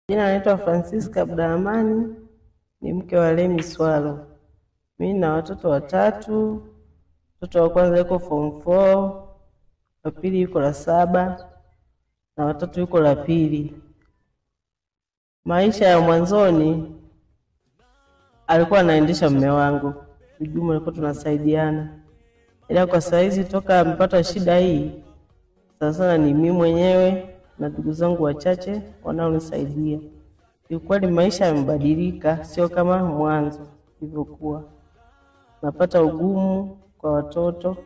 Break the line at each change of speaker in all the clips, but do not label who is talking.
Jina naitwa Francisca Abdalhamani, ni mke wa Lemi Swalo. Mimi na watoto watatu. Mtoto wa kwanza yuko form 4, wa pili yuko la 7 na watatu yuko la 2. Maisha ya mwanzoni alikuwa anaendesha mume wangu. Ujumla alikuwa tunasaidiana. Ila kwa saizi toka amepata shida hii, sasa ni mimi mwenyewe na ndugu zangu wachache wanaonisaidia. Kiukweli maisha yamebadilika, sio kama mwanzo ilivyokuwa. Napata ugumu kwa watoto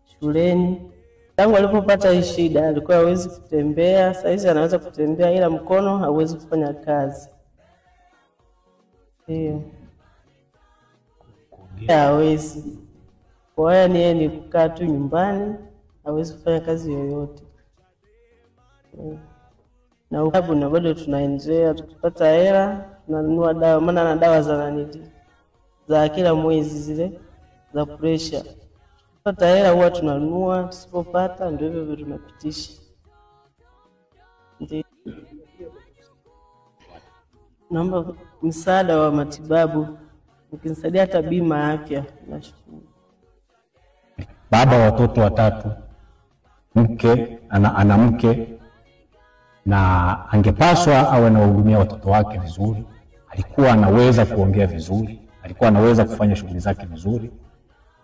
shuleni. Tangu alipopata hii shida alikuwa hawezi kutembea, sasa hizi anaweza kutembea ila mkono hawezi kufanya kazi. Hawezi. Kwa hiyo ni yeye ni kukaa tu nyumbani, hawezi kufanya kazi yoyote. Na ukabu na bado tunaendelea, tukipata hela tunanunua dawa, maana na dawa za kila mwezi zile za pressure. Tukipata hela huwa tunanunua, tusipopata ndio hivyo tunapitisha. Naomba msaada wa matibabu, ukinisaidia hata bima ya afya nashukuru.
Baba watoto watatu, mke ana mke, na angepaswa awe anahudumia watoto wake vizuri. Alikuwa anaweza kuongea vizuri, alikuwa anaweza kufanya shughuli zake vizuri,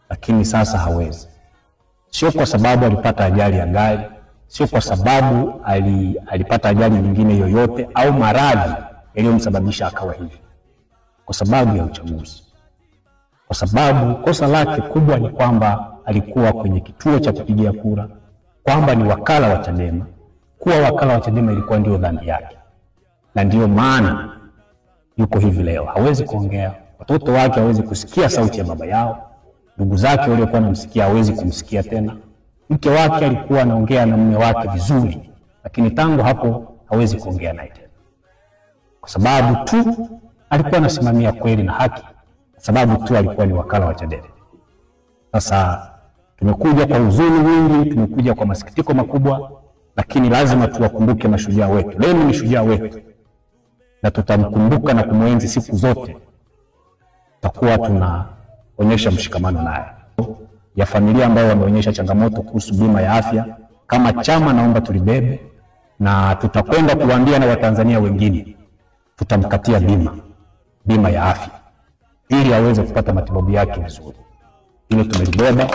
lakini sasa hawezi. Sio kwa sababu alipata ajali ya gari, sio kwa sababu alipata ajali nyingine yoyote au maradhi yaliyomsababisha akawa hivi. Kwa sababu ya uchaguzi. Kwa sababu kosa lake kubwa ni kwamba alikuwa kwenye kituo cha kupigia kura, kwamba ni wakala wa Chadema. Kuwa wakala wa Chadema ilikuwa ndio dhambi yake. Na ndio maana yuko hivi leo. Hawezi kuongea, watoto wake hawezi kusikia sauti ya baba yao, ndugu zake waliokuwa wanamsikia hawezi kumsikia tena. Mke wake alikuwa anaongea na mume wake vizuri, lakini tangu hapo hawezi kuongea naye tena. Kwa sababu tu alikuwa anasimamia kweli na haki, kwa sababu tu alikuwa ni wakala wa Chadema. Sasa tumekuja kwa huzuni nyingi, tumekuja kwa masikitiko makubwa, lakini lazima tuwakumbuke mashujaa wetu. Leo ni shujaa wetu, na tutamkumbuka na kumwenzi siku zote. Tutakuwa tunaonyesha mshikamano naye. Ya familia ambao wameonyesha changamoto kuhusu bima ya afya, kama chama naomba tulibebe, na tutakwenda kuambia na Watanzania wengine tutamkatia bima ya afya ili aweze kupata matibabu yake vizuri. Hilo tumelibeba.